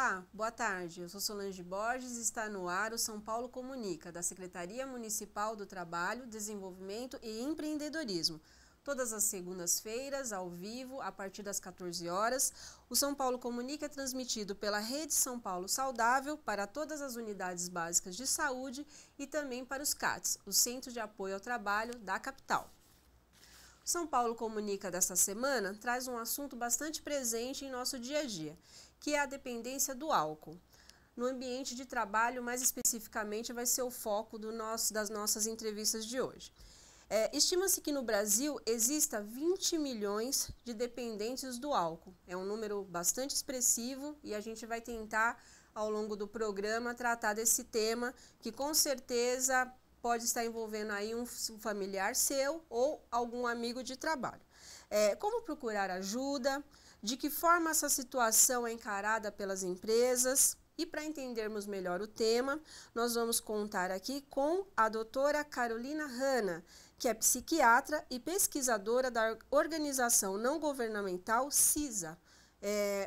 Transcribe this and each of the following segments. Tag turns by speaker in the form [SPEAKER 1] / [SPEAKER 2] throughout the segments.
[SPEAKER 1] Olá, boa tarde. Eu sou Solange Borges e está no ar o São Paulo Comunica, da Secretaria Municipal do Trabalho, Desenvolvimento e Empreendedorismo. Todas as segundas-feiras, ao vivo, a partir das 14 horas, o São Paulo Comunica é transmitido pela Rede São Paulo Saudável para todas as unidades básicas de saúde e também para os CATs, o Centro de Apoio ao Trabalho da capital. O São Paulo Comunica desta semana traz um assunto bastante presente em nosso dia a dia, que é a dependência do álcool. No ambiente de trabalho, mais especificamente, vai ser o foco das nossas entrevistas de hoje. Estima-se que no Brasil exista 20 milhões de dependentes do álcool. É um número bastante expressivo e a gente vai tentar, ao longo do programa, tratar desse tema que com certeza pode estar envolvendo aí um familiar seu ou algum amigo de trabalho. Como procurar ajuda? De que forma essa situação é encarada pelas empresas? E para entendermos melhor o tema, nós vamos contar aqui com a doutora Carolina Hanna, que é psiquiatra e pesquisadora da organização não governamental CISA.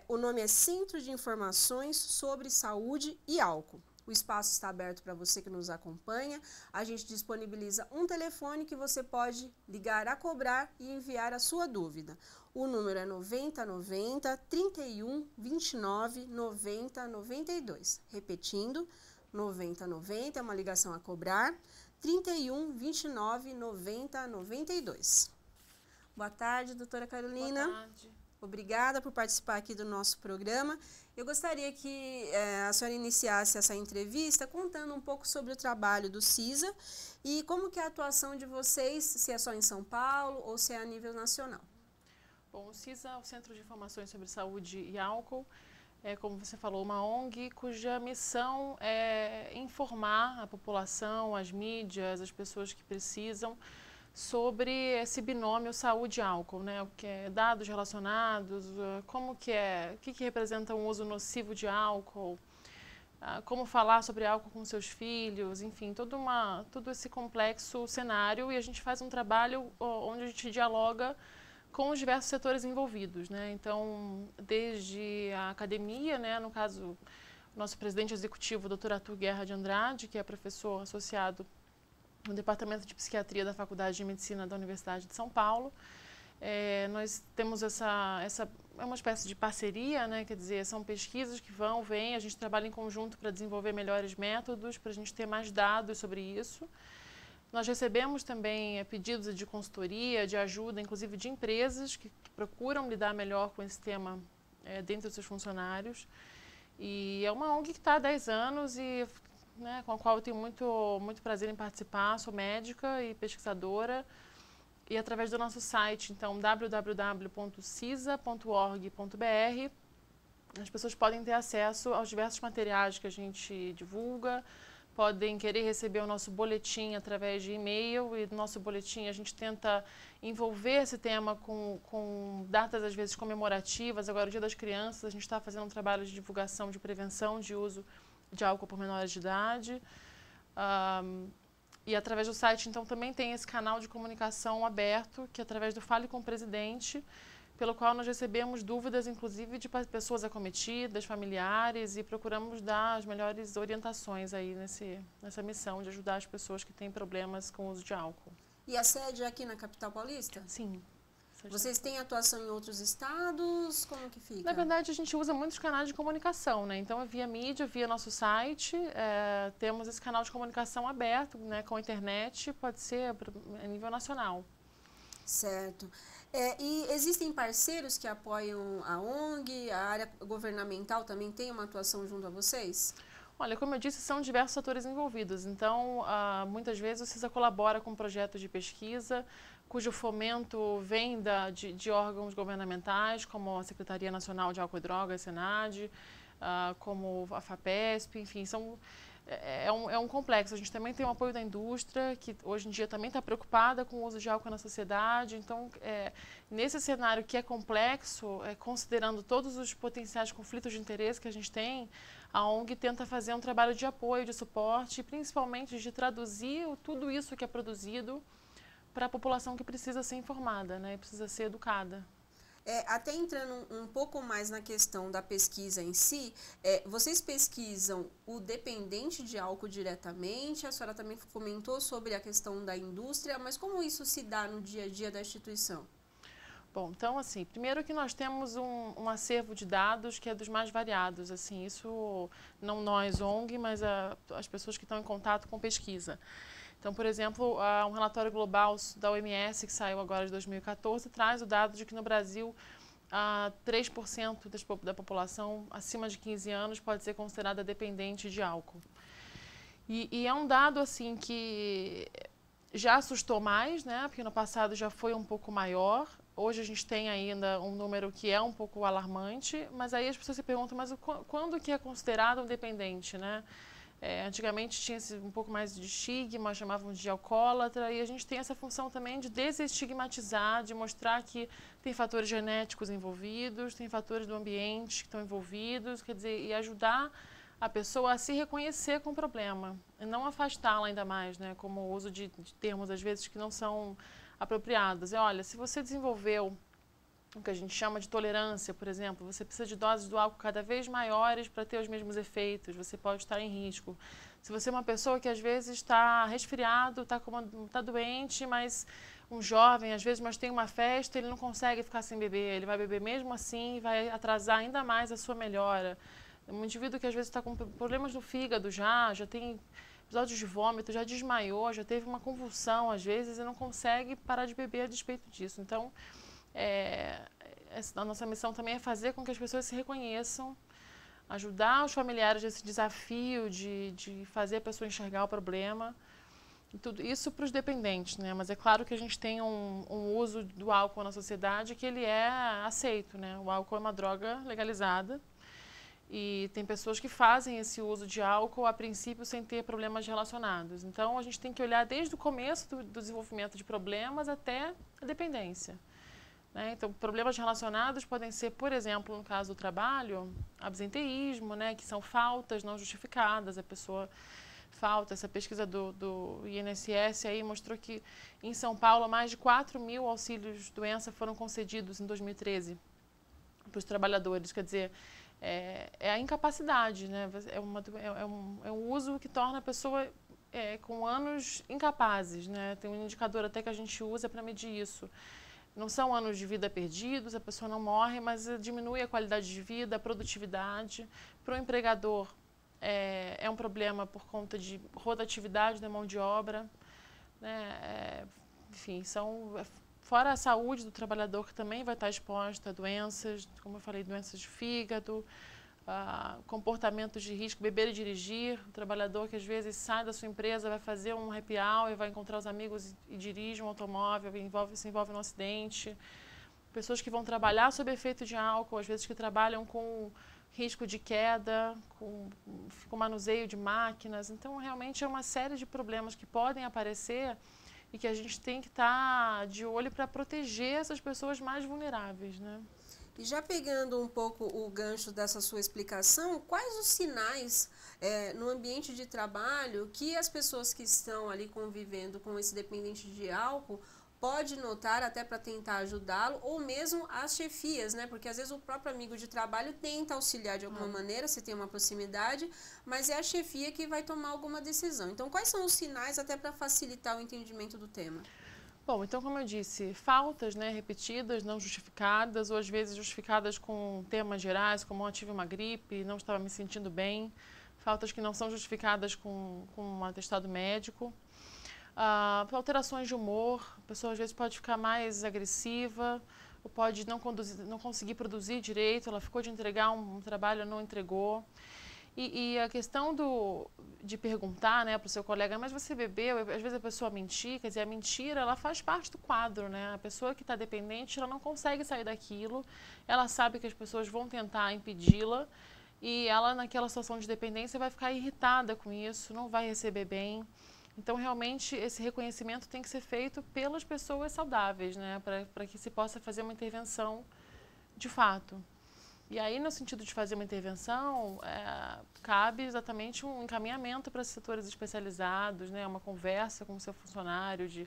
[SPEAKER 1] O nome é Centro de Informações sobre Saúde e Álcool. O espaço está aberto para você que nos acompanha. A gente disponibiliza um telefone que você pode ligar a cobrar e enviar a sua dúvida. O número é 9090 31 29 90 92. Repetindo, 9090 é uma ligação a cobrar, 31 29 90 92. Boa tarde, doutora Carolina.
[SPEAKER 2] Boa tarde.
[SPEAKER 1] Obrigada por participar aqui do nosso programa. Eu gostaria que a senhora iniciasse essa entrevista contando um pouco sobre o trabalho do CISA e como que é a atuação de vocês, se é só em São Paulo ou se é a nível nacional.
[SPEAKER 2] Bom, o CISA é o Centro de Informações sobre Saúde e Álcool. É, como você falou, uma ONG cuja missão é informar a população, as mídias, as pessoas que precisam sobre esse binômio saúde e álcool, né? O que é dados relacionados, como que é, o que representa um uso nocivo de álcool, como falar sobre álcool com seus filhos, enfim, todo esse complexo cenário, e a gente faz um trabalho onde a gente dialoga com os diversos setores envolvidos, né? Então, desde a academia, né? No caso, o nosso presidente executivo, o Dr. Arthur Guerra de Andrade, que é professor associado no Departamento de Psiquiatria da Faculdade de Medicina da Universidade de São Paulo. Nós temos é uma espécie de parceria, né? Quer dizer, são pesquisas que vêm, a gente trabalha em conjunto para desenvolver melhores métodos, para a gente ter mais dados sobre isso. Nós recebemos também pedidos de consultoria, de ajuda, inclusive de empresas que procuram lidar melhor com esse tema dentro dos seus funcionários. E é uma ONG que está há 10 anos e né, com a qual eu tenho muito prazer em participar. Sou médica e pesquisadora. E através do nosso site, então, www.cisa.org.br, as pessoas podem ter acesso aos diversos materiais que a gente divulga, podem querer receber o nosso boletim através de e-mail, e no nosso boletim a gente tenta envolver esse tema com datas, às vezes, comemorativas. Agora, o Dia das Crianças, a gente está fazendo um trabalho de divulgação, de prevenção de uso de álcool por menores de idade. E através do site, então, também tem esse canal de comunicação aberto, que é através do Fale com o Presidente, pelo qual nós recebemos dúvidas, inclusive, de pessoas acometidas, familiares, e procuramos dar as melhores orientações aí nessa missão de ajudar as pessoas que têm problemas com o uso de álcool.
[SPEAKER 1] E a sede é aqui na capital paulista?
[SPEAKER 2] Sim.
[SPEAKER 1] Vocês têm atuação em outros estados? Como que fica?
[SPEAKER 2] Na verdade, a gente usa muitos canais de comunicação, né? Então, via mídia, via nosso site, temos esse canal de comunicação aberto, né, com a internet, pode ser a nível nacional.
[SPEAKER 1] Certo. E existem parceiros que apoiam a ONG, a área governamental também tem uma atuação junto a vocês?
[SPEAKER 2] Olha, como eu disse, são diversos atores envolvidos. Então, muitas vezes o CISA colabora com projetos de pesquisa, cujo fomento vem de órgãos governamentais, como a Secretaria Nacional de Álcool e Drogas, SENAD, como a FAPESP, enfim, é um complexo. A gente também tem o apoio da indústria, que hoje em dia também está preocupada com o uso de álcool na sociedade. Então, nesse cenário que é complexo, considerando todos os potenciais conflitos de interesse que a gente tem, a ONG tenta fazer um trabalho de apoio, de suporte, principalmente de traduzir tudo isso que é produzido para a população que precisa ser informada, né, e precisa ser educada.
[SPEAKER 1] Até entrando um pouco mais na questão da pesquisa em si, vocês pesquisam o dependente de álcool diretamente? A senhora também comentou sobre a questão da indústria, mas como isso se dá no dia a dia da instituição?
[SPEAKER 2] Bom, então, assim, primeiro que nós temos um acervo de dados que é dos mais variados, assim, isso não nós, ONG, mas as pessoas que estão em contato com pesquisa. Então, por exemplo, um relatório global da OMS, que saiu agora de 2014, traz o dado de que no Brasil 3% da população acima de 15 anos pode ser considerada dependente de álcool. E é um dado assim que já assustou mais, né? Porque no passado já foi um pouco maior. Hoje a gente tem ainda um número que é um pouco alarmante, mas aí as pessoas se perguntam, mas quando que é considerado um dependente, né? Antigamente tinha um pouco mais de estigma, chamavam de alcoólatra, e a gente tem essa função também de desestigmatizar, de mostrar que tem fatores genéticos envolvidos, tem fatores do ambiente que estão envolvidos, quer dizer, e ajudar a pessoa a se reconhecer com o problema, e não afastá-la ainda mais, né, como o uso de termos, às vezes, que não são apropriados. Olha, se você desenvolveu o que a gente chama de tolerância, por exemplo, você precisa de doses do álcool cada vez maiores para ter os mesmos efeitos, você pode estar em risco. Se você é uma pessoa que às vezes está resfriado, está doente, mas um jovem, às vezes, mas tem uma festa, ele não consegue ficar sem beber, ele vai beber mesmo assim e vai atrasar ainda mais a sua melhora. Um indivíduo que às vezes está com problemas no fígado já tem episódios de vômito, já desmaiou, já teve uma convulsão às vezes e não consegue parar de beber a despeito disso. Então, a nossa missão também é fazer com que as pessoas se reconheçam, ajudar os familiares nesse desafio de fazer a pessoa enxergar o problema, e tudo isso para os dependentes, né? Mas é claro que a gente tem um uso do álcool na sociedade que ele é aceito, né? O álcool é uma droga legalizada e tem pessoas que fazem esse uso de álcool a princípio sem ter problemas relacionados. Então a gente tem que olhar desde o começo do desenvolvimento de problemas até a dependência. Então, problemas relacionados podem ser, por exemplo, no caso do trabalho, absenteísmo, né, que são faltas não justificadas, a pessoa falta. Essa pesquisa do INSS aí mostrou que em São Paulo mais de 4.000 auxílios-doença foram concedidos em 2013 para os trabalhadores. Quer dizer, é a incapacidade, né? É um uso que torna a pessoa com anos incapazes, né? Tem um indicador até que a gente usa para medir isso. Não são anos de vida perdidos, a pessoa não morre, mas diminui a qualidade de vida, a produtividade. Para o empregador, é um problema por conta de rotatividade da mão de obra, né? Enfim, fora a saúde do trabalhador, que também vai estar exposta a doenças, como eu falei, doenças de fígado, comportamentos de risco, beber e dirigir. O trabalhador que às vezes sai da sua empresa, vai fazer um happy hour, vai encontrar os amigos e dirige um automóvel, se envolve num acidente. Pessoas que vão trabalhar sob efeito de álcool, às vezes que trabalham com risco de queda, com manuseio de máquinas. Então, realmente é uma série de problemas que podem aparecer e que a gente tem que estar de olho para proteger essas pessoas mais vulneráveis, né?
[SPEAKER 1] E já pegando um pouco o gancho dessa sua explicação, quais os sinais no ambiente de trabalho que as pessoas que estão ali convivendo com esse dependente de álcool pode notar até para tentar ajudá-lo, ou mesmo as chefias, né? Porque às vezes o próprio amigo de trabalho tenta auxiliar de alguma maneira, se tem uma proximidade, mas é a chefia que vai tomar alguma decisão. Então, quais são os sinais até para facilitar o entendimento do tema?
[SPEAKER 2] Bom, então, como eu disse, faltas, né, repetidas, não justificadas, ou às vezes justificadas com temas gerais, como eu tive uma gripe, não estava me sentindo bem. Faltas que não são justificadas com um atestado médico. Alterações de humor, a pessoa às vezes pode ficar mais agressiva, ou pode não conseguir produzir direito, ela ficou de entregar um trabalho, não entregou. E a questão de perguntar, né, para o seu colega, mas você bebeu? Às vezes a pessoa mentir, quer dizer, a mentira, ela faz parte do quadro, né? A pessoa que está dependente, ela não consegue sair daquilo, ela sabe que as pessoas vão tentar impedi-la e ela, naquela situação de dependência, vai ficar irritada com isso, não vai receber bem. Então, realmente, esse reconhecimento tem que ser feito pelas pessoas saudáveis, né, para que se possa fazer uma intervenção de fato. E aí, no sentido de fazer uma intervenção, cabe exatamente um encaminhamento para setores especializados, né, uma conversa com o seu funcionário, de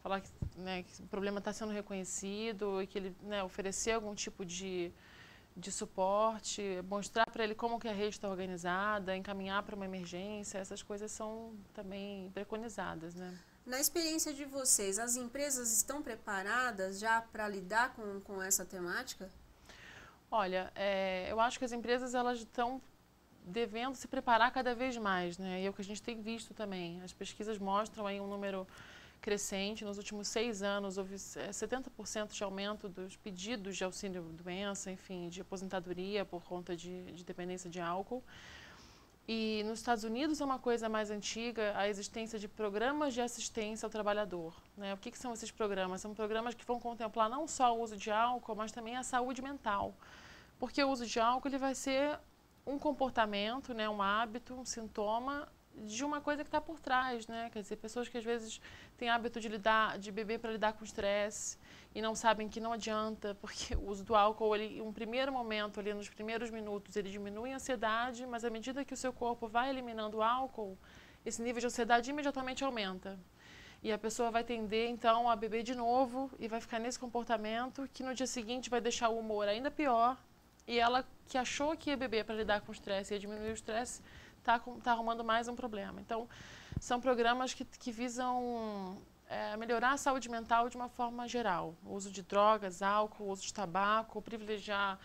[SPEAKER 2] falar que, né, que o problema está sendo reconhecido e que ele, né, oferecer algum tipo de suporte, mostrar para ele como que a rede está organizada, encaminhar para uma emergência, essas coisas são também preconizadas, né?
[SPEAKER 1] Na experiência de vocês, as empresas estão preparadas já para lidar com essa temática?
[SPEAKER 2] Olha, eu acho que as empresas elas estão devendo se preparar cada vez mais, né? E é o que a gente tem visto também. As pesquisas mostram aí um número crescente. Nos últimos 6 anos, houve 70% de aumento dos pedidos de auxílio-doença, enfim, de aposentadoria por conta de dependência de álcool. E nos Estados Unidos é uma coisa mais antiga, a existência de programas de assistência ao trabalhador, né? O que são esses programas? São programas que vão contemplar não só o uso de álcool, mas também a saúde mental. Porque o uso de álcool ele vai ser um comportamento, né, um hábito, um sintoma de uma coisa que está por trás, né? Quer dizer, pessoas que às vezes têm hábito de beber para lidar com estresse e não sabem que não adianta, porque o uso do álcool, ele, em um primeiro momento, ali nos primeiros minutos, ele diminui a ansiedade, mas à medida que o seu corpo vai eliminando o álcool, esse nível de ansiedade imediatamente aumenta. E a pessoa vai tender, então, a beber de novo e vai ficar nesse comportamento que no dia seguinte vai deixar o humor ainda pior. E ela, que achou que ia beber para lidar com o estresse e ia diminuir o estresse, tá arrumando mais um problema. Então, são programas que visam melhorar a saúde mental de uma forma geral. O uso de drogas, álcool, o uso de tabaco, privilegiar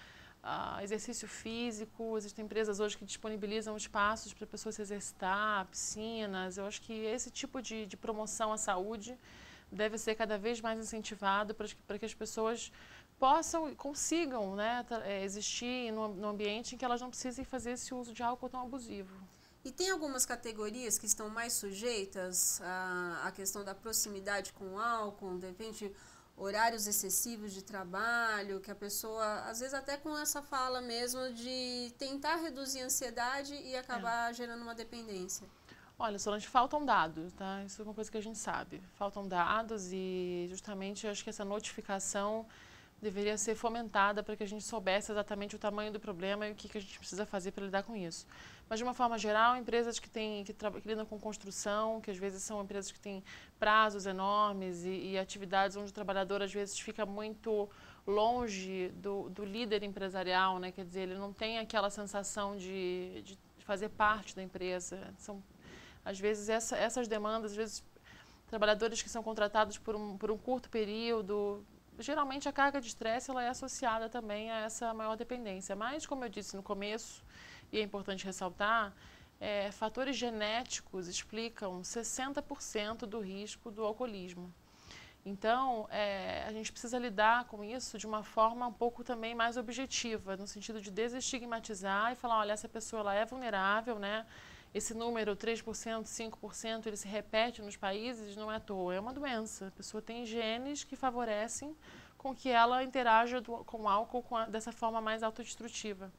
[SPEAKER 2] exercício físico. Existem empresas hoje que disponibilizam espaços para a pessoa se exercitar, piscinas. Eu acho que esse tipo de promoção à saúde deve ser cada vez mais incentivado para que as pessoas possam e consigam, né, existir no ambiente em que elas não precisem fazer esse uso de álcool tão abusivo.
[SPEAKER 1] E tem algumas categorias que estão mais sujeitas à questão da proximidade com o álcool, de repente horários excessivos de trabalho, que a pessoa, às vezes até com essa fala mesmo de tentar reduzir a ansiedade e acabar gerando uma dependência.
[SPEAKER 2] Olha, Solange, faltam dados, tá? Isso é uma coisa que a gente sabe. Faltam dados e justamente eu acho que essa notificação deveria ser fomentada para que a gente soubesse exatamente o tamanho do problema e o que a gente precisa fazer para lidar com isso. Mas, de uma forma geral, empresas que lidam com construção, que às vezes são empresas que têm prazos enormes e atividades onde o trabalhador, às vezes, fica muito longe do líder empresarial, né? Quer dizer, ele não tem aquela sensação de fazer parte da empresa. Às vezes, essas demandas, às vezes, trabalhadores que são contratados por um curto período. Geralmente a carga de estresse ela é associada também a essa maior dependência. Mas, como eu disse no começo, e é importante ressaltar, fatores genéticos explicam 60% do risco do alcoolismo. Então, a gente precisa lidar com isso de uma forma um pouco também mais objetiva, no sentido de desestigmatizar e falar, olha, essa pessoa ela é vulnerável, né? Esse número, 3%, 5%, ele se repete nos países, não é à toa, é uma doença. A pessoa tem genes que favorecem com que ela interaja com o álcool dessa forma mais autodestrutiva.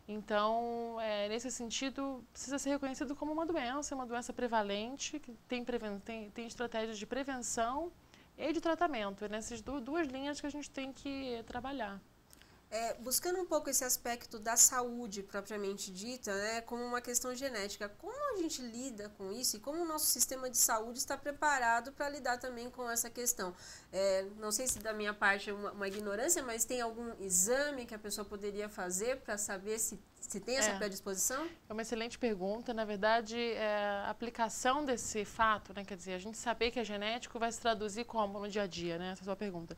[SPEAKER 2] Então, nesse sentido, precisa ser reconhecido como uma doença prevalente, que tem estratégias de prevenção e de tratamento. É nessas duas linhas que a gente tem que trabalhar.
[SPEAKER 1] Buscando um pouco esse aspecto da saúde propriamente dita, né, como uma questão genética, como a gente lida com isso e como o nosso sistema de saúde está preparado para lidar também com essa questão? Não sei se da minha parte é uma ignorância, mas tem algum exame que a pessoa poderia fazer para saber se tem essa predisposição?
[SPEAKER 2] É uma excelente pergunta. Na verdade, a aplicação desse fato, né, quer dizer, a gente saber que é genético vai se traduzir como no dia a dia, né, essa é a sua pergunta.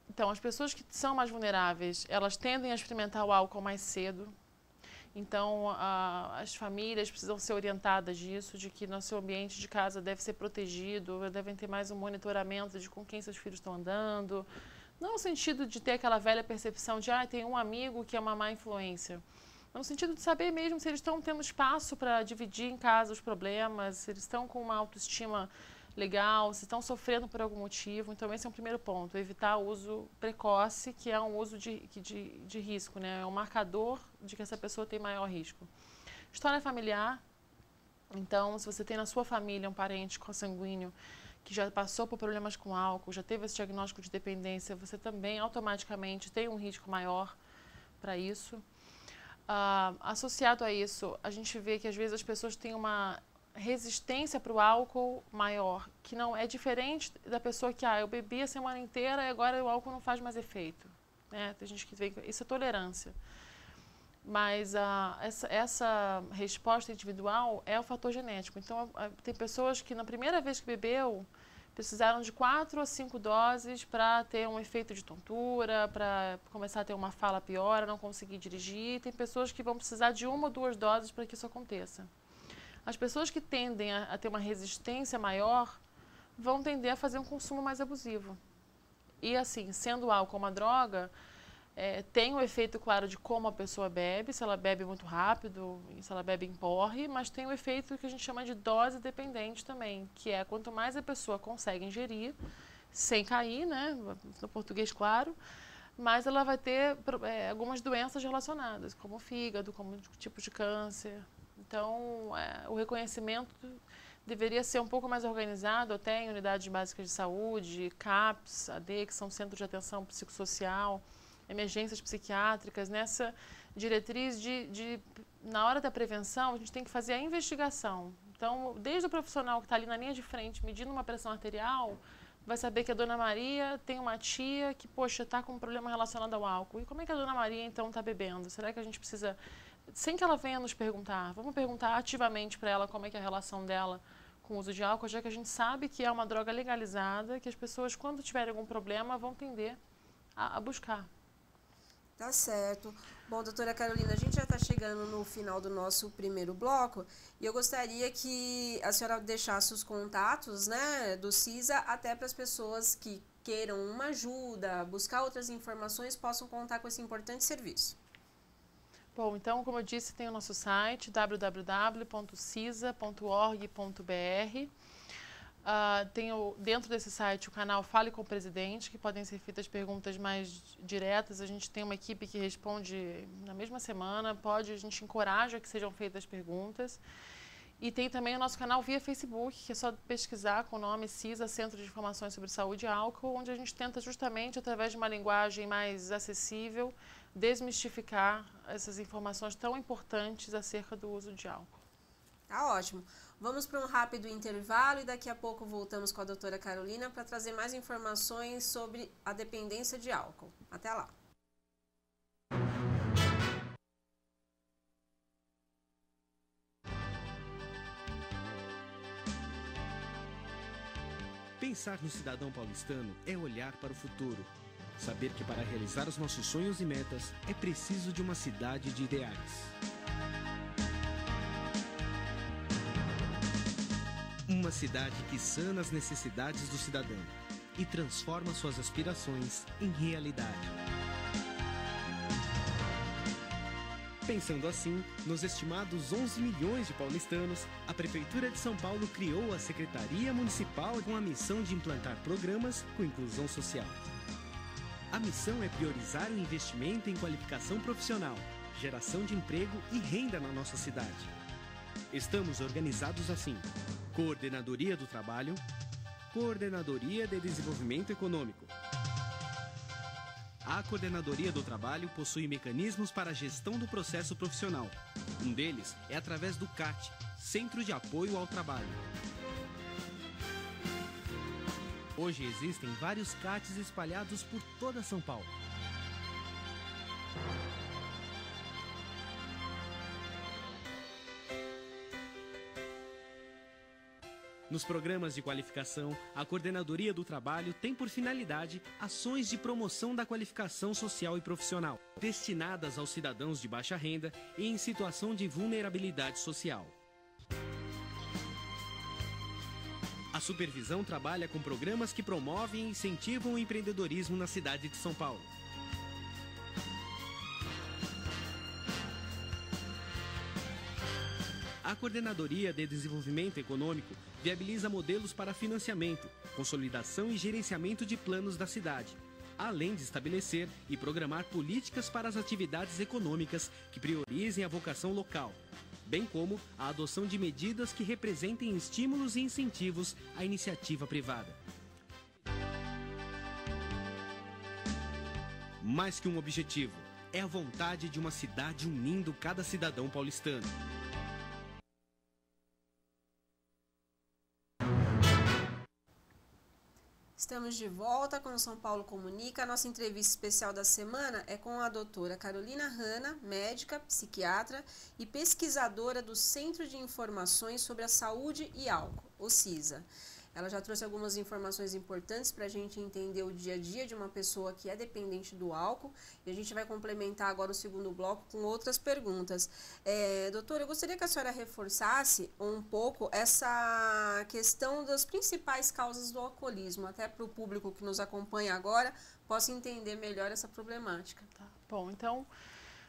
[SPEAKER 2] Então, as pessoas que são mais vulneráveis, elas tendem a experimentar o álcool mais cedo. Então, as famílias precisam ser orientadas disso, de que no seu ambiente de casa deve ser protegido, devem ter mais um monitoramento de com quem seus filhos estão andando. Não no sentido de ter aquela velha percepção de, tem um amigo que é uma má influência. Mas no sentido de saber mesmo se eles estão tendo espaço para dividir em casa os problemas, se eles estão com uma autoestima legal, se estão sofrendo por algum motivo. Então, esse é um primeiro ponto, evitar o uso precoce, que é um uso de risco, né? É um marcador de que essa pessoa tem maior risco. História familiar. Então, se você tem na sua família um parente consanguíneo que já passou por problemas com álcool, já teve esse diagnóstico de dependência, você também automaticamente tem um risco maior para isso. Associado a isso, a gente vê que às vezes as pessoas têm uma resistência para o álcool maior, que não é diferente da pessoa que, eu bebi a semana inteira e agora o álcool não faz mais efeito. Né? Tem gente que vê, isso é tolerância. Mas essa resposta individual é o fator genético. Então, tem pessoas que na primeira vez que bebeu, precisaram de 4 ou 5 doses para ter um efeito de tontura, para começar a ter uma fala pior, não conseguir dirigir. Tem pessoas que vão precisar de 1 ou 2 doses para que isso aconteça. As pessoas que tendem a ter uma resistência maior vão tender a fazer um consumo mais abusivo. E assim, sendo o álcool uma droga, tem o efeito, claro, de como a pessoa bebe, se ela bebe muito rápido, se ela bebe em porre, mas tem o efeito que a gente chama de dose dependente também, que é quanto mais a pessoa consegue ingerir, sem cair, né, no português claro, mais ela vai ter algumas doenças relacionadas, como o fígado, como tipo de câncer. Então, o reconhecimento deveria ser um pouco mais organizado, até em unidades básicas de saúde, CAPS, AD, que são centros de atenção psicossocial, emergências psiquiátricas, nessa diretriz na hora da prevenção, a gente tem que fazer a investigação. Então, desde o profissional que está ali na linha de frente, medindo uma pressão arterial, vai saber que a Dona Maria tem uma tia que, poxa, está com um problema relacionado ao álcool. E como é que a Dona Maria, então, está bebendo? Será que a gente precisa, sem que ela venha nos perguntar, vamos perguntar ativamente para ela como é que é a relação dela com o uso de álcool, já que a gente sabe que é uma droga legalizada, que as pessoas, quando tiverem algum problema, vão tender a buscar.
[SPEAKER 1] Tá certo. Bom, doutora Carolina, a gente já está chegando no final do nosso primeiro bloco e eu gostaria que a senhora deixasse os contatos, né, do CISA, até para as pessoas que queiram uma ajuda, buscar outras informações, possam contar com esse importante serviço.
[SPEAKER 2] Bom, então, como eu disse, tem o nosso site www.cisa.org.br. Tem dentro desse site o canal Fale com o Presidente, que podem ser feitas perguntas mais diretas. A gente tem uma equipe que responde na mesma semana, a gente encoraja que sejam feitas perguntas. E tem também o nosso canal via Facebook, que é só pesquisar com o nome CISA, Centro de Informações sobre Saúde e Álcool, onde a gente tenta justamente, através de uma linguagem mais acessível, desmistificar essas informações tão importantes acerca do uso de álcool.
[SPEAKER 1] Tá ótimo. Vamos para um rápido intervalo e daqui a pouco voltamos com a doutora Carolina para trazer mais informações sobre a dependência de álcool. Até lá!
[SPEAKER 3] Pensar no cidadão paulistano é olhar para o futuro. Saber que para realizar os nossos sonhos e metas é preciso de uma cidade de ideais. Uma cidade que sana as necessidades do cidadão e transforma suas aspirações em realidade. Pensando assim, nos estimados 11 milhões de paulistanos, a Prefeitura de São Paulo criou a Secretaria Municipal com a missão de implantar programas com inclusão social. A missão é priorizar o investimento em qualificação profissional, geração de emprego e renda na nossa cidade. Estamos organizados assim: Coordenadoria do Trabalho, Coordenadoria de Desenvolvimento Econômico. A Coordenadoria do Trabalho possui mecanismos para a gestão do processo profissional. Um deles é através do CAT, Centro de Apoio ao Trabalho. Hoje existem vários CATs espalhados por toda São Paulo. Nos programas de qualificação, a Coordenadoria do Trabalho tem por finalidade ações de promoção da qualificação social e profissional, destinadas aos cidadãos de baixa renda e em situação de vulnerabilidade social. A supervisão trabalha com programas que promovem e incentivam o empreendedorismo na cidade de São Paulo. A Coordenadoria de Desenvolvimento Econômico viabiliza modelos para financiamento, consolidação e gerenciamento de planos da cidade, além de estabelecer e programar políticas para as atividades econômicas que priorizem a vocação local, bem como a adoção de medidas que representem estímulos e incentivos à iniciativa privada. Mais que um objetivo, é a vontade de uma cidade unindo cada cidadão paulistano.
[SPEAKER 1] Estamos de volta com o São Paulo Comunica. A nossa entrevista especial da semana é com a doutora Carolina Hanna, médica, psiquiatra e pesquisadora do Centro de Informações sobre a Saúde e Álcool, o CISA. Ela já trouxe algumas informações importantes para a gente entender o dia a dia de uma pessoa que é dependente do álcool, e a gente vai complementar agora o segundo bloco com outras perguntas. Doutora, eu gostaria que a senhora reforçasse um pouco essa questão das principais causas do alcoolismo, até para o público que nos acompanha agora possa entender melhor essa problemática.
[SPEAKER 2] Tá. Bom, então,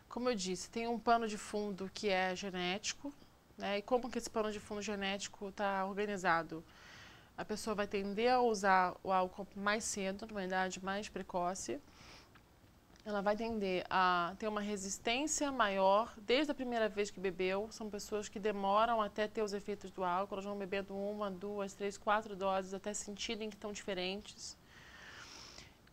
[SPEAKER 2] como eu disse, tem um pano de fundo que é genético, né? E como que esse pano de fundo genético está organizado? A pessoa vai tender a usar o álcool mais cedo, numa idade mais precoce. Ela vai tender a ter uma resistência maior desde a primeira vez que bebeu. São pessoas que demoram até ter os efeitos do álcool. Elas vão bebendo 1, 2, 3, 4 doses até sentirem que estão diferentes.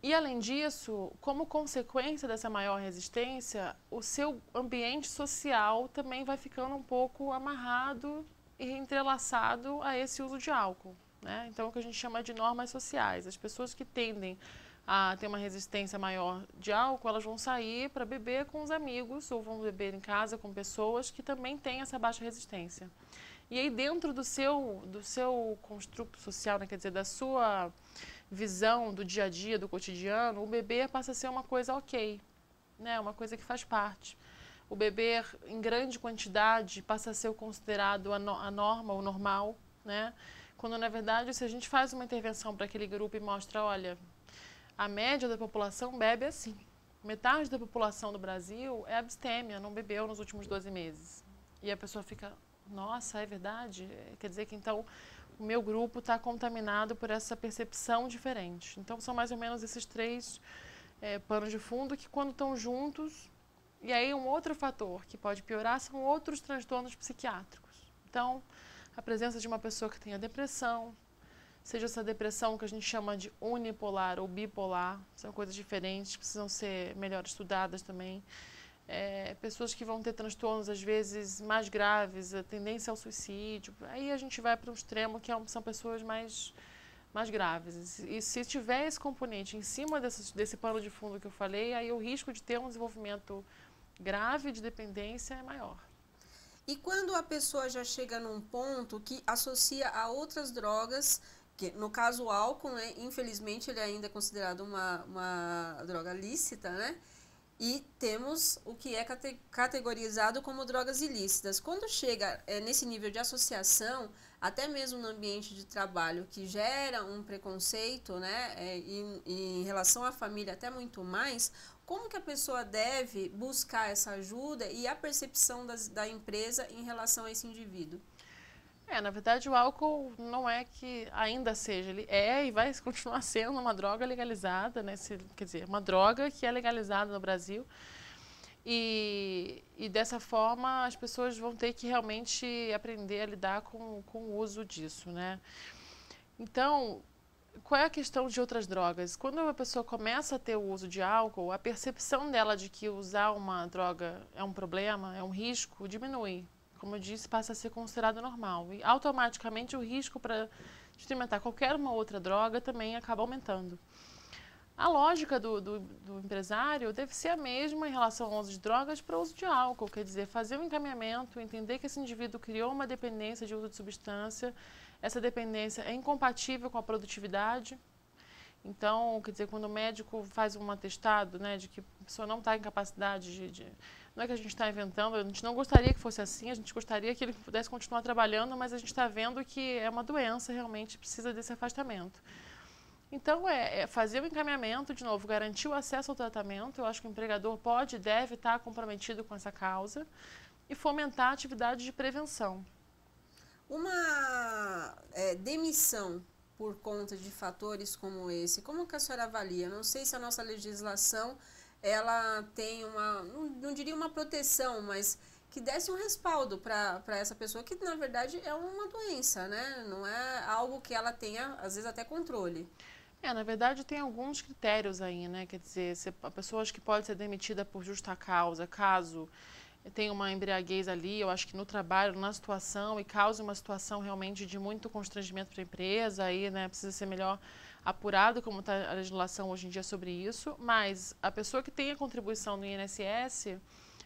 [SPEAKER 2] E, além disso, como consequência dessa maior resistência, o seu ambiente social também vai ficando um pouco amarrado e entrelaçado a esse uso de álcool. Né? Então, é o que a gente chama de normas sociais. As pessoas que tendem a ter uma resistência maior de álcool, elas vão sair para beber com os amigos ou vão beber em casa com pessoas que também têm essa baixa resistência. E aí, dentro do seu construto social, né? Quer dizer, da sua visão do dia a dia, do cotidiano, o beber passa a ser uma coisa ok, né? Uma coisa que faz parte. O beber em grande quantidade passa a ser considerado a norma, o normal, né? Quando, na verdade, se a gente faz uma intervenção para aquele grupo e mostra, olha, a média da população bebe assim. Metade da população do Brasil é abstêmia, não bebeu nos últimos 12 meses. E a pessoa fica, nossa, é verdade? Quer dizer que, então, o meu grupo está contaminado por essa percepção diferente. Então, são mais ou menos esses 3 panos de fundo que, quando estão juntos... E aí, um outro fator que pode piorar são outros transtornos psiquiátricos. Então, a presença de uma pessoa que tenha depressão, seja essa depressão que a gente chama de unipolar ou bipolar, são coisas diferentes, precisam ser melhor estudadas também. Pessoas que vão ter transtornos, às vezes, mais graves, a tendência ao suicídio. Aí a gente vai para um extremo que são pessoas mais graves. E se tiver esse componente em cima desse pano de fundo que eu falei, aí o risco de ter um desenvolvimento grave de dependência é maior.
[SPEAKER 1] E quando a pessoa já chega num ponto que associa a outras drogas, que no caso o álcool, né, infelizmente ele ainda é considerado uma droga lícita, né? E temos o que é categorizado como drogas ilícitas. Quando chega nesse nível de associação, até mesmo no ambiente de trabalho, que gera um preconceito, né, e em relação à família até muito mais, como que a pessoa deve buscar essa ajuda e a percepção da empresa em relação a esse indivíduo?
[SPEAKER 2] Na verdade, o álcool não é que ainda seja, ele é e vai continuar sendo uma droga legalizada, né? Quer dizer, uma droga que é legalizada no Brasil. E dessa forma, as pessoas vão ter que realmente aprender a lidar com o uso disso, né? Então, qual é a questão de outras drogas? Quando a pessoa começa a ter o uso de álcool, a percepção dela de que usar uma droga é um problema, é um risco, diminui. Como eu disse, passa a ser considerado normal. E automaticamente o risco para experimentar qualquer uma outra droga também acaba aumentando. A lógica do empresário deve ser a mesma em relação ao uso de drogas para o uso de álcool. Quer dizer, fazer um encaminhamento, entender que esse indivíduo criou uma dependência de uso de substância, essa dependência é incompatível com a produtividade. Então, quer dizer, quando o médico faz um atestado, né, de que a pessoa não está em capacidade não é que a gente está inventando, a gente não gostaria que fosse assim, a gente gostaria que ele pudesse continuar trabalhando, mas a gente está vendo que é uma doença, realmente precisa desse afastamento. Então, fazer o encaminhamento, de novo, garantir o acesso ao tratamento. Eu acho que o empregador pode e deve estar comprometido com essa causa e fomentar a atividade de prevenção.
[SPEAKER 1] Uma demissão por conta de fatores como esse, como que a senhora avalia? Não sei se a nossa legislação ela tem não diria uma proteção, mas que desse um respaldo para essa pessoa, que na verdade é uma doença, né? Não é algo que ela tenha, às vezes, até controle.
[SPEAKER 2] Na verdade, tem alguns critérios aí, né? Quer dizer, a pessoa acho que pode ser demitida por justa causa, caso tenha uma embriaguez ali, eu acho que no trabalho, na situação, e cause uma situação realmente de muito constrangimento para a empresa, aí, né, precisa ser melhor apurado como está a legislação hoje em dia sobre isso, mas a pessoa que tem a contribuição no INSS,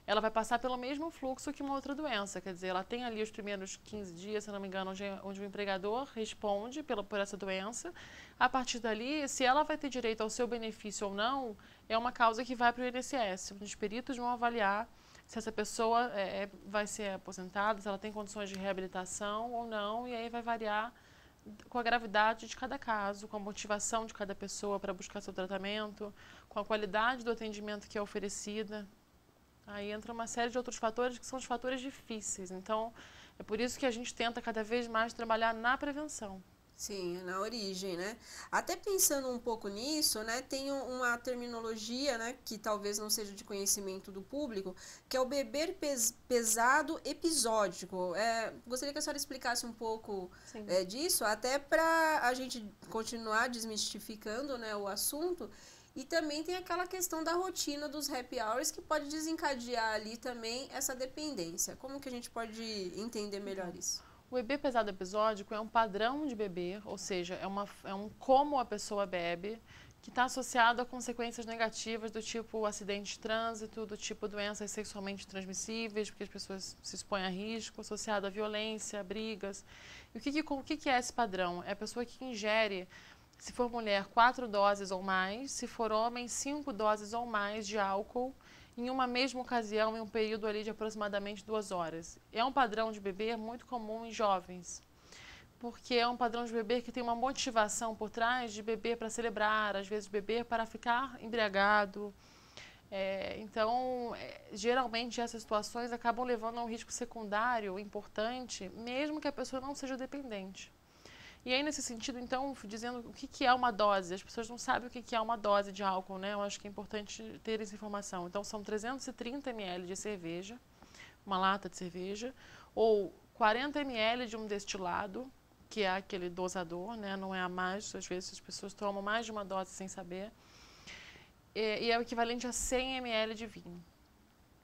[SPEAKER 2] ela vai passar pelo mesmo fluxo que uma outra doença. Quer dizer, ela tem ali os primeiros 15 dias, se não me engano, onde o empregador responde por essa doença. A partir dali, se ela vai ter direito ao seu benefício ou não, é uma causa que vai para o INSS. Os peritos vão avaliar se essa pessoa vai ser aposentada, se ela tem condições de reabilitação ou não, e aí vai variar com a gravidade de cada caso, com a motivação de cada pessoa para buscar seu tratamento, com a qualidade do atendimento que é oferecida. Aí entra uma série de outros fatores que são os fatores difíceis. Então, é por isso que a gente tenta cada vez mais trabalhar na prevenção.
[SPEAKER 1] Sim, na origem, né? Até pensando um pouco nisso, né, tem uma terminologia, né, que talvez não seja de conhecimento do público, que é o beber pesado episódico. Gostaria que a senhora explicasse um pouco disso, até para a gente continuar desmistificando, né, o assunto. E também tem aquela questão da rotina dos happy hours, que pode desencadear ali também essa dependência. Como que a gente pode entender melhor isso?
[SPEAKER 2] O beber pesado episódico é um padrão de beber, ou seja, é um como a pessoa bebe, que está associado a consequências negativas do tipo acidente de trânsito, do tipo doenças sexualmente transmissíveis, porque as pessoas se expõem a risco, associado a violência, a brigas. E o que é esse padrão? É a pessoa que ingere, se for mulher, 4 doses ou mais, se for homem, 5 doses ou mais de álcool, em uma mesma ocasião, em um período ali de aproximadamente 2 horas. É um padrão de beber muito comum em jovens, porque é um padrão de beber que tem uma motivação por trás de beber para celebrar, às vezes beber para ficar embriagado. Então, geralmente essas situações acabam levando a um risco secundário importante, mesmo que a pessoa não seja dependente. E aí, nesse sentido, então, dizendo o que é uma dose, as pessoas não sabem o que é uma dose de álcool, né? Eu acho que é importante ter essa informação. Então, são 330 ml de cerveja, uma lata de cerveja, ou 40 ml de um destilado, que é aquele dosador, né? Não é a mais, às vezes as pessoas tomam mais de uma dose sem saber, e é o equivalente a 100 ml de vinho.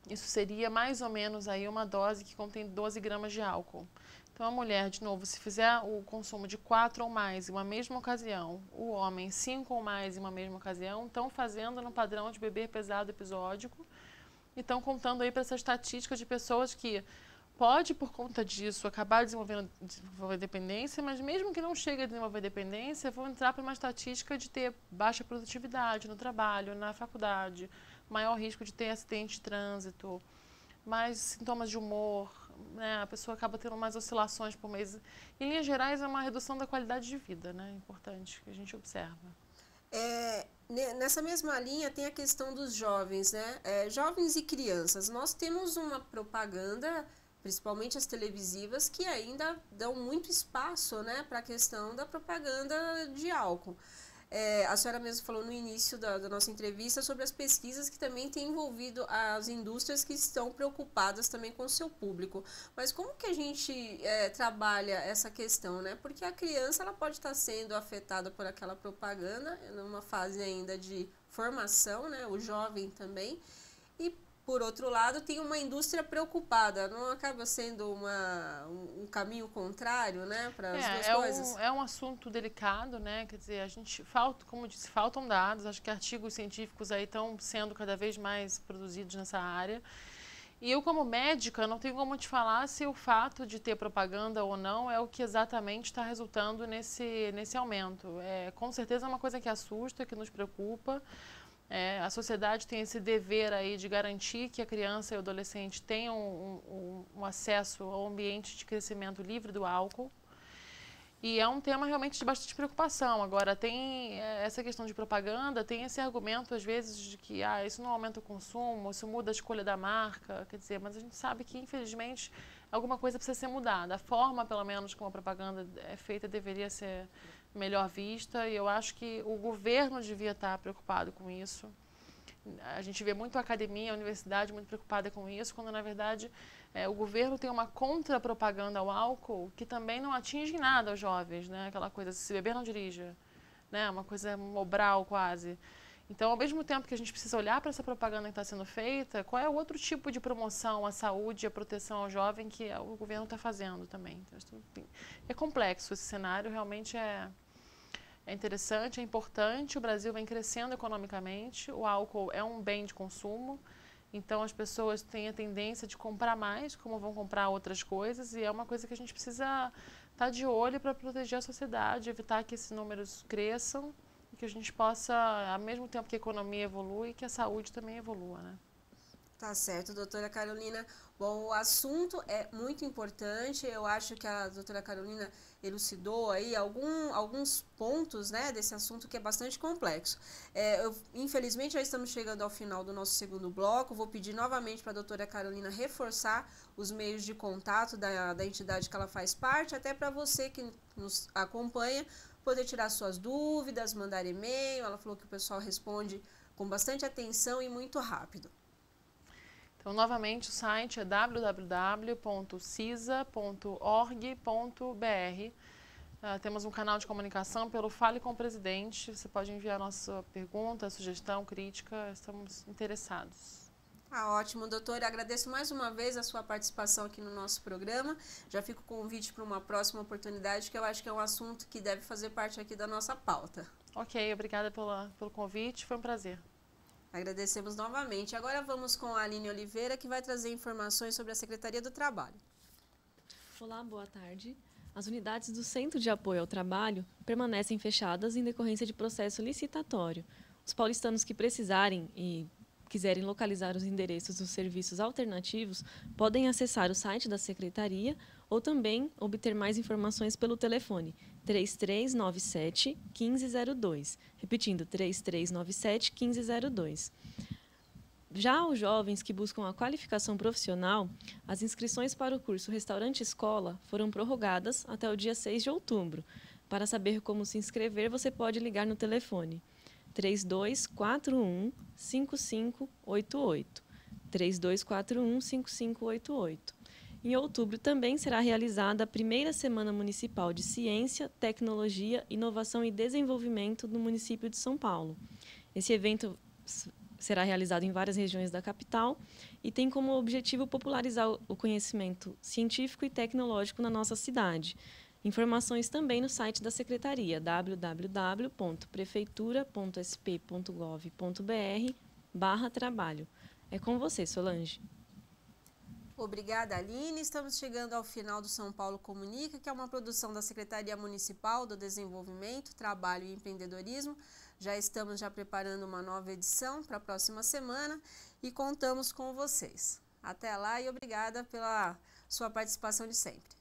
[SPEAKER 2] Isso seria mais ou menos aí uma dose que contém 12 gramas de álcool. Então, a mulher, de novo, se fizer o consumo de 4 ou mais em uma mesma ocasião, o homem 5 ou mais em uma mesma ocasião, estão fazendo no padrão de beber pesado episódico e estão contando aí para essa estatística de pessoas que pode, por conta disso, acabar desenvolver dependência, mas mesmo que não chegue a desenvolver dependência, vão entrar para uma estatística de ter baixa produtividade no trabalho, na faculdade, maior risco de ter acidente de trânsito, mais sintomas de humor, né? A pessoa acaba tendo mais oscilações por mês. Em linhas gerais, é uma redução da qualidade de vida, né? Importante, que a gente observa.
[SPEAKER 1] Nessa mesma linha tem a questão dos jovens, né? Jovens e crianças. Nós temos uma propaganda, principalmente as televisivas, que ainda dão muito espaço, né, para a questão da propaganda de álcool. A senhora mesmo falou no início da nossa entrevista sobre as pesquisas que também têm envolvido as indústrias que estão preocupadas também com o seu público. Mas como que a gente trabalha essa questão, né? Porque a criança ela pode estar sendo afetada por aquela propaganda, numa fase ainda de formação, né? O jovem também. E, por outro lado, tem uma indústria preocupada. Não acaba sendo um caminho contrário, né, para as duas coisas?
[SPEAKER 2] É um assunto delicado, né? Quer dizer, como disse, faltam dados. Acho que artigos científicos aí estão sendo cada vez mais produzidos nessa área. E eu, como médica, não tenho como te falar se o fato de ter propaganda ou não é o que exatamente está resultando nesse aumento. Com certeza é uma coisa que assusta, que nos preocupa. A sociedade tem esse dever aí de garantir que a criança e o adolescente tenham um acesso ao ambiente de crescimento livre do álcool. E é um tema realmente de bastante preocupação. Agora, tem essa questão de propaganda, tem esse argumento, às vezes, de que isso não aumenta o consumo, isso muda a escolha da marca, quer dizer, mas a gente sabe que, infelizmente, alguma coisa precisa ser mudada. A forma, pelo menos, como a propaganda é feita deveria ser melhor vista, e eu acho que o governo devia estar preocupado com isso. A gente vê muito a academia, a universidade muito preocupada com isso, quando, na verdade, o governo tem uma contra-propaganda ao álcool que também não atinge nada aos jovens, né? Aquela coisa, se beber não dirija, né? Uma coisa mobral quase. Então, ao mesmo tempo que a gente precisa olhar para essa propaganda que está sendo feita, qual é o outro tipo de promoção à saúde e à proteção ao jovem que o governo está fazendo também? Então, é complexo, esse cenário realmente é interessante, é importante, o Brasil vem crescendo economicamente, o álcool é um bem de consumo, então as pessoas têm a tendência de comprar mais, como vão comprar outras coisas, e é uma coisa que a gente precisa estar de olho para proteger a sociedade, evitar que esses números cresçam, e que a gente possa, ao mesmo tempo que a economia evolui, que a saúde também evolua, né?
[SPEAKER 1] Tá certo, doutora Carolina. Bom, o assunto é muito importante. Eu acho que a doutora Carolina elucidou aí alguns pontos, né, desse assunto que é bastante complexo. Infelizmente, já estamos chegando ao final do nosso segundo bloco. Vou pedir novamente para a doutora Carolina reforçar os meios de contato da entidade que ela faz parte, até para você que nos acompanha poder tirar suas dúvidas, mandar e-mail. Ela falou que o pessoal responde com bastante atenção e muito rápido.
[SPEAKER 2] Então, novamente, o site é www.cisa.org.br. Temos um canal de comunicação pelo Fale com o Presidente. Você pode enviar a nossa pergunta, sugestão, crítica. Estamos interessados.
[SPEAKER 1] Ótimo, doutora. Agradeço mais uma vez a sua participação aqui no nosso programa. Já fico com o convite para uma próxima oportunidade, que eu acho que é um assunto que deve fazer parte aqui da nossa pauta.
[SPEAKER 2] Ok, obrigada pelo convite. Foi um prazer.
[SPEAKER 1] Agradecemos novamente. Agora vamos com a Aline Oliveira, que vai trazer informações sobre a Secretaria do Trabalho.
[SPEAKER 4] Olá, boa tarde. As unidades do Centro de Apoio ao Trabalho permanecem fechadas em decorrência de processo licitatório. Os paulistanos que precisarem e quiserem localizar os endereços dos serviços alternativos podem acessar o site da Secretaria ou também obter mais informações pelo telefone 3397-1502. Repetindo, 3397-1502. Já os jovens que buscam a qualificação profissional, as inscrições para o curso Restaurante Escola foram prorrogadas até o dia 6 de outubro. Para saber como se inscrever, você pode ligar no telefone 3241-5588. 3241-5588. Em outubro também será realizada a primeira Semana Municipal de Ciência, Tecnologia, Inovação e Desenvolvimento no município de São Paulo. Esse evento será realizado em várias regiões da capital e tem como objetivo popularizar o conhecimento científico e tecnológico na nossa cidade. Informações também no site da Secretaria, www.prefeitura.sp.gov.br/trabalho. É com você, Solange.
[SPEAKER 1] Obrigada, Aline. Estamos chegando ao final do São Paulo Comunica, que é uma produção da Secretaria Municipal do Desenvolvimento, Trabalho e Empreendedorismo. Já estamos preparando uma nova edição para a próxima semana e contamos com vocês. Até lá e obrigada pela sua participação de sempre.